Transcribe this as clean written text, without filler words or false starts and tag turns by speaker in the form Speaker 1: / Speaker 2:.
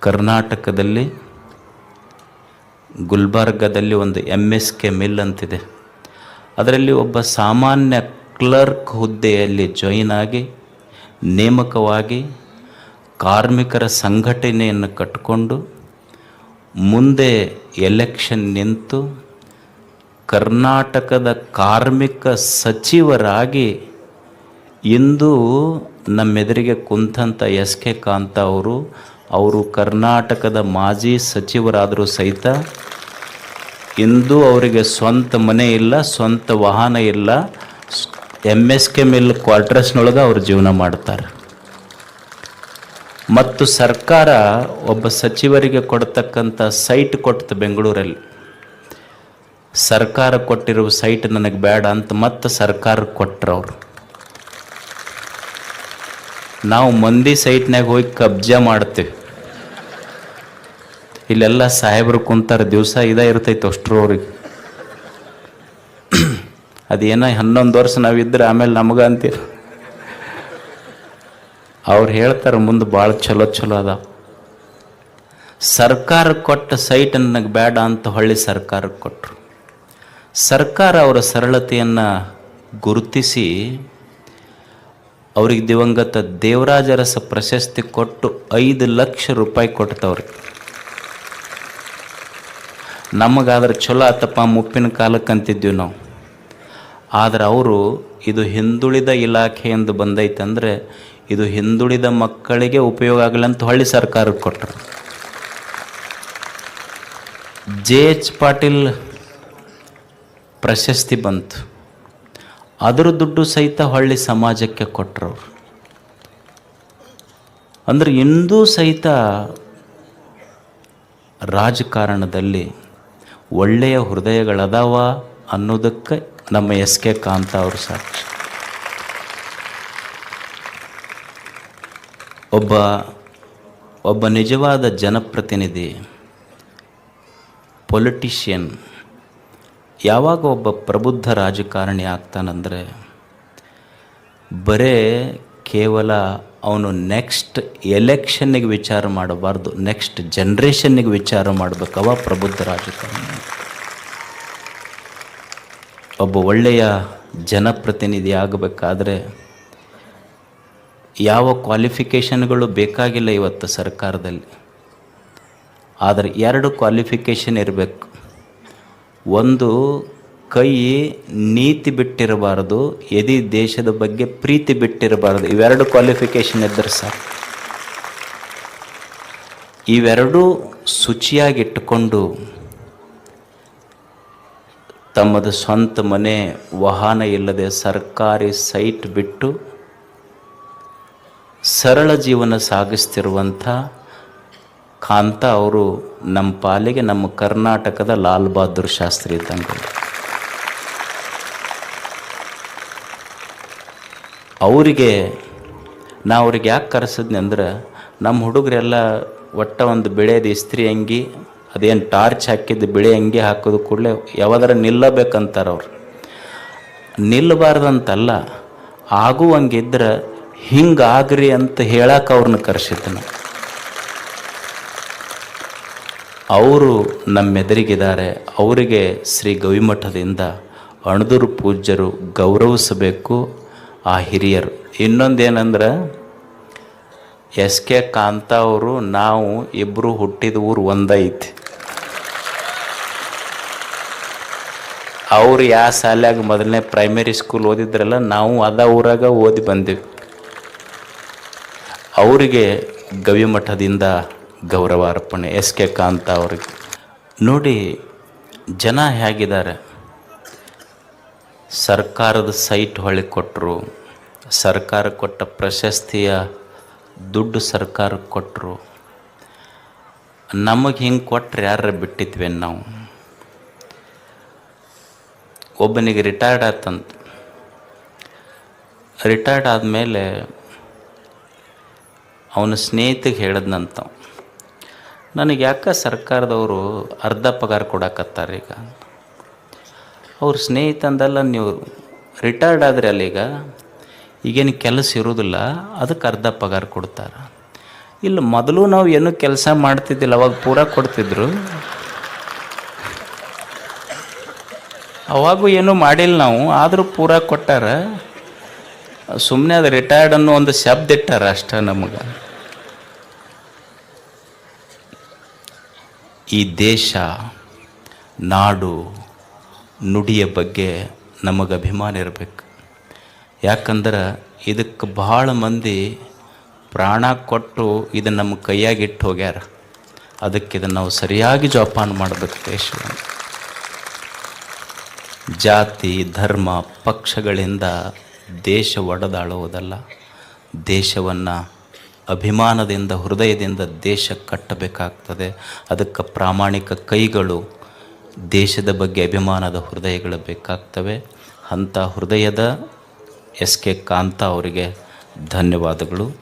Speaker 1: ಕರ್ನಾಟಕದಲ್ಲಿ ಗುಲ್ಬರ್ಗದಲ್ಲಿ ಒಂದು MSK mill ಅಂತಿದೆ. ಅದರಲ್ಲಿ ಒಬ್ಬ ಸಾಮಾನ್ಯ ಕ್ಲರ್ಕ್ ಹುದ್ದೆಯಲ್ಲಿ ಜಾಯಿನ್ ಆಗಿ ನೇಮಕವಾಗಿ ಕಾರ್ಮಿಕರ ಸಂಘಟನೆಯನ್ನು ಕಟ್ಟಿಕೊಂಡು ಮುಂದೆ ಎಲೆಕ್ಷನ್ ನಿಂತು ಕರ್ನಾಟಕದ ಕಾರ್ಮಿಕ ಸಚಿವರಾಗಿ ಇಂದು ನಮ್ಮೆದುರಿಗೆ ಕುಂತಂಥ SK ಕಾಂತ ಅವರು ಕರ್ನಾಟಕದ ಮಾಜಿ ಸಚಿವರಾದರೂ ಸಹಿತ ಇಂದು ಅವರಿಗೆ ಸ್ವಂತ ಮನೆ ಇಲ್ಲ, ಸ್ವಂತ ವಾಹನ ಇಲ್ಲ, MSK ಮಿಲ್ ಕ್ವಾರ್ಟರ್ಸ್ನೊಳಗೆ ಅವರು ಜೀವನ ಮಾಡ್ತಾರೆ. ಮತ್ತು ಸರ್ಕಾರ ಒಬ್ಬ ಸಚಿವರಿಗೆ ಕೊಡ್ತಕ್ಕಂಥ ಸೈಟ್ ಕೊಡ್ತು ಬೆಂಗಳೂರಲ್ಲಿ. ಸರ್ಕಾರ ಕೊಟ್ಟಿರುವ ಸೈಟ್ ನನಗೆ ಬೇಡ ಅಂತ ಮತ್ತೆ ಸರ್ಕಾರಕ್ಕೆ ಕೊಟ್ಟರು ಅವರು. ನಾವು ಮಂದಿ ಸೈಟ್ನಾಗ ಹೋಗಿ ಕಬ್ಜಾ ಮಾಡ್ತೀವಿ. ಇಲ್ಲೆಲ್ಲ ಸಾಹೇಬರು ಕುಂತಾರೆ, ದಿವಸ ಇರ್ತೈತೆ ಅಷ್ಟರು ಅವ್ರಿಗೆ. ಅದೇನೋ 11 ವರ್ಷ ನಾವಿದ್ರೆ ಆಮೇಲೆ ನಮಗೆ ಅಂತೀರ. ಅವ್ರು ಹೇಳ್ತಾರೆ ಮುಂದೆ ಭಾಳ ಚಲೋ ಅದ. ಸರ್ಕಾರ ಕೊಟ್ಟ ಸೈಟ್ ನನಗೆ ಬೇಡ ಅಂತ ಹೊಳ್ಳಿ ಸರ್ಕಾರಕ್ಕೆ ಕೊಟ್ಟರು. ಸರ್ಕಾರ ಅವರ ಸರಳತೆಯನ್ನು ಗುರುತಿಸಿ ಅವ್ರಿಗೆ ದಿವಂಗತ ದೇವರಾಜ ಅರಸ ಪ್ರಶಸ್ತಿ ಕೊಟ್ಟು 5 ಲಕ್ಷ ರೂಪಾಯಿ ಕೊಡ್ತವ್ರಿಗೆ. ನಮಗಾದ್ರೆ ಚಲೋ ಆತಪ್ಪ, ಮುಪ್ಪಿನ ಕಾಲಕ್ಕೆ ಅಂತಿದ್ವಿ ನಾವು. ಆದರೆ ಅವರು ಇದು ಹಿಂದುಳಿದ ಇಲಾಖೆಯಿಂದ ಬಂದೈತಂದರೆ ಇದು ಹಿಂದುಳಿದ ಮಕ್ಕಳಿಗೆ ಉಪಯೋಗ ಆಗಲಿ ಅಂತ ಹೊಳ್ಳಿ ಸರ್ಕಾರಕ್ಕೆ ಕೊಟ್ಟರು. JH ಪಾಟೀಲ್ ಪ್ರಶಸ್ತಿ ಬಂತು, ಅದರ ದುಡ್ಡು ಸಹಿತ ಹೊಳ್ಳಿ ಸಮಾಜಕ್ಕೆ ಕೊಟ್ಟರು ಅವರು. ಅಂದರೆ ಇಂದೂ ಸಹಿತ ರಾಜಕಾರಣದಲ್ಲಿ ಒಳ್ಳೆಯ ಹೃದಯಗಳದಾವ ಅನ್ನೋದಕ್ಕೆ ನಮ್ಮ SK ಕಾಂತ ಅವರು ಸಾಕ್ಷಿ. ಒಬ್ಬ ನಿಜವಾದ ಜನಪ್ರತಿನಿಧಿ, ಪೊಲಿಟಿಷಿಯನ್ ಯಾವಾಗ ಒಬ್ಬ ಪ್ರಬುದ್ಧ ರಾಜಕಾರಣಿ ಆಗ್ತಾನಂದರೆ ಬರೇ ಕೇವಲ ಅವನು ನೆಕ್ಸ್ಟ್ ಎಲೆಕ್ಷನ್ನಿಗೆ ವಿಚಾರ ಮಾಡಬಾರ್ದು, ನೆಕ್ಸ್ಟ್ ಜನ್ರೇಷನ್ನಿಗೆ ವಿಚಾರ ಮಾಡಬೇಕವ ಪ್ರಬುದ್ಧ ರಾಜಕಾರಣಿ. ಒಬ್ಬ ಒಳ್ಳೆಯ ಜನಪ್ರತಿನಿಧಿ ಆಗಬೇಕಾದ್ರೆ ಯಾವ ಕ್ವಾಲಿಫಿಕೇಷನ್ಗಳು ಬೇಕಾಗಿಲ್ಲ ಇವತ್ತು ಸರ್ಕಾರದಲ್ಲಿ. ಆದರೆ 2 ಕ್ವಾಲಿಫಿಕೇಷನ್ ಇರಬೇಕು. ಒಂದು, ಕೈ ನೀತಿ ಬಿಟ್ಟಿರಬಾರ್ದು, ಎದಿ ದೇಶದ ಬಗ್ಗೆ ಪ್ರೀತಿ ಬಿಟ್ಟಿರಬಾರ್ದು. ಇವೆರಡು ಕ್ವಾಲಿಫಿಕೇಷನ್ ಇದ್ದರೆ ಸಾಕು. ಇವೆರಡೂ ಶುಚಿಯಾಗಿಟ್ಟುಕೊಂಡು ತಮ್ಮದು ಸ್ವಂತ ಮನೆ ವಾಹನ ಇಲ್ಲದೆ ಸರ್ಕಾರಿ ಸೈಟ್ ಬಿಟ್ಟು ಸರಳ ಜೀವನ ಸಾಗಿಸ್ತಿರುವಂಥ ಕಾಂತ ಅವರು ನಮ್ಮ ಪಾಲಿಗೆ ನಮ್ಮ ಕರ್ನಾಟಕದ ಲಾಲ್ ಬಹದ್ದೂರ್ ಶಾಸ್ತ್ರಿ ಇದ್ದಂಗೆ. ಅವರಿಗೆ ಅವ್ರಿಗೆ ಯಾಕೆ ಕರೆಸಿದ್ನಿ ಅಂದ್ರೆ, ನಮ್ಮ ಹುಡುಗರೆಲ್ಲ ಒಟ್ಟ ಒಂದು ಬೆಳೆದ ಇಸ್ತ್ರಿ ಅಂಗಿ, ಅದೇನು ಟಾರ್ಚ್ ಹಾಕಿದ್ದು ಬಿಳಿ ಅಂಗಿ ಹಾಕೋದು ಕೂಡಲೇ ಯಾವಾಗಾರ ನಿಲ್ಲಬೇಕಂತಾರೆ ಅವ್ರು. ನಿಲ್ಲಬಾರ್ದಂತಲ್ಲ, ಆಗುವಂಗಿದ್ರೆ ಹಿಂಗಾಗ್ರಿ ಅಂತ ಹೇಳಕ್ಕೆ ಅವ್ರನ್ನ ಕರೆಸಿದ್ದನು. ಅವರು ನಮ್ಮೆದುರಿಗಿದ್ದಾರೆ. ಅವರಿಗೆ ಶ್ರೀ ಗವಿಮಠದಿಂದ ಅಣದೂರು ಪೂಜ್ಯರು ಗೌರವಿಸಬೇಕು, ಆ ಹಿರಿಯರು. ಇನ್ನೊಂದೇನೆಂದ್ರೆ, SK ಕಾಂತ ಅವರು ನಾವು ಇಬ್ಬರು ಹುಟ್ಟಿದ ಊರು ಒಂದೈತಿ. ಅವರು ಯಾವ ಶಾಲ್ಯಾಗ ಮೊದಲನೇ ಪ್ರೈಮರಿ ಸ್ಕೂಲ್ ಓದಿದ್ರಲ್ಲ, ನಾವು ಅದ ಊರಾಗ ಓದಿ ಬಂದೀವಿ. ಅವರಿಗೆ ಗವಿಮಠದಿಂದ ಗೌರವ ಅರ್ಪಣೆ SK ಕಾಂತ ಅವರಿಗೆ. ನೋಡಿ ಜನ ಹೇಗಿದ್ದಾರೆ. ಸರ್ಕಾರದ ಸೈಟ್ ಹೊಳಿ ಕೊಟ್ಟರು, ಸರ್ಕಾರ ಕೊಟ್ಟ ಪ್ರಶಸ್ತಿಯ ದುಡ್ಡು ಸರ್ಕಾರಕ್ಕೆ ಕೊಟ್ಟರು. ನಮಗೆ ಹಿಂಗೆ ಕೊಟ್ಟರೆ ಯಾರ ಬಿಟ್ಟಿದ್ವೇನು ನಾವು. ಒಬ್ಬನಿಗೆ ರಿಟೈರ್ಡ್ ಆತಂತ. ರಿಟೈರ್ಡ್ ಆದಮೇಲೆ ಅವನ ಸ್ನೇಹಿತಿಗೆ ಹೇಳಿದ್ನಂತ, ನನಗೆ ಯಾಕೆ ಸರ್ಕಾರದವರು ಅರ್ಧ ಪಗಾರ ಕೊಡಕತ್ತಾರೆ ಈಗ. ಅವ್ರ ಸ್ನೇಹಿತಂದೆಲ್ಲ, ನೀವು ರಿಟೈರ್ಡ್ ಆದರೆ ಅಲ್ಲೀಗ ಈಗೇನು ಕೆಲಸ ಇರೋದಿಲ್ಲ, ಅದಕ್ಕೆ ಅರ್ಧ ಪಗಾರ ಕೊಡ್ತಾರೆ. ಇಲ್ಲ, ಮೊದಲು ನಾವು ಏನೂ ಕೆಲಸ ಮಾಡ್ತಿದ್ದಿಲ್ಲ, ಅವಾಗ ಪೂರ ಕೊಡ್ತಿದ್ರು. ಅವಾಗೂ ಏನೂ ಮಾಡಿಲ್ಲ ನಾವು, ಆದರೂ ಪೂರ ಕೊಟ್ಟಾರ. ಸುಮ್ಮನೆ ಅದು ರಿಟೈರ್ಡ್ ಅನ್ನೋ ಒಂದು ಶಬ್ದ ಇಟ್ಟಾರ ಅಷ್ಟ ನಮಗೆ. ಈ ದೇಶ, ನಾಡು, ನುಡಿಯ ಬಗ್ಗೆ ನಮಗೆ ಅಭಿಮಾನ ಇರಬೇಕು. ಯಾಕಂದ್ರೆ ಇದಕ್ಕೆ ಭಾಳ ಮಂದಿ ಪ್ರಾಣ ಕೊಟ್ಟು ಇದನ್ನು ನಮ್ಮ ಕೈಯಾಗಿಟ್ಟು ಹೋಗ್ಯಾರ. ಅದಕ್ಕೆ ಇದನ್ನು ನಾವು ಸರಿಯಾಗಿ ಜೋಪಾನ ಮಾಡಬೇಕು. ದೇಶವನ್ನು ಜಾತಿ, ಧರ್ಮ, ಪಕ್ಷಗಳಿಂದ ದೇಶ ಒಡೆದಾಳುವುದಲ್ಲ. ದೇಶವನ್ನು ಅಭಿಮಾನದಿಂದ, ಹೃದಯದಿಂದ ದೇಶ ಕಟ್ಟಬೇಕಾಗ್ತದೆ. ಅದಕ್ಕೆ ಪ್ರಾಮಾಣಿಕ ಕೈಗಳು, ದೇಶದ ಬಗ್ಗೆ ಅಭಿಮಾನದ ಹೃದಯಗಳು ಬೇಕಾಗ್ತವೆ. ಅಂಥ ಹೃದಯದ ಎಸ್ ಕೆ ಕಾಂತ ಅವರಿಗೆ ಧನ್ಯವಾದಗಳು.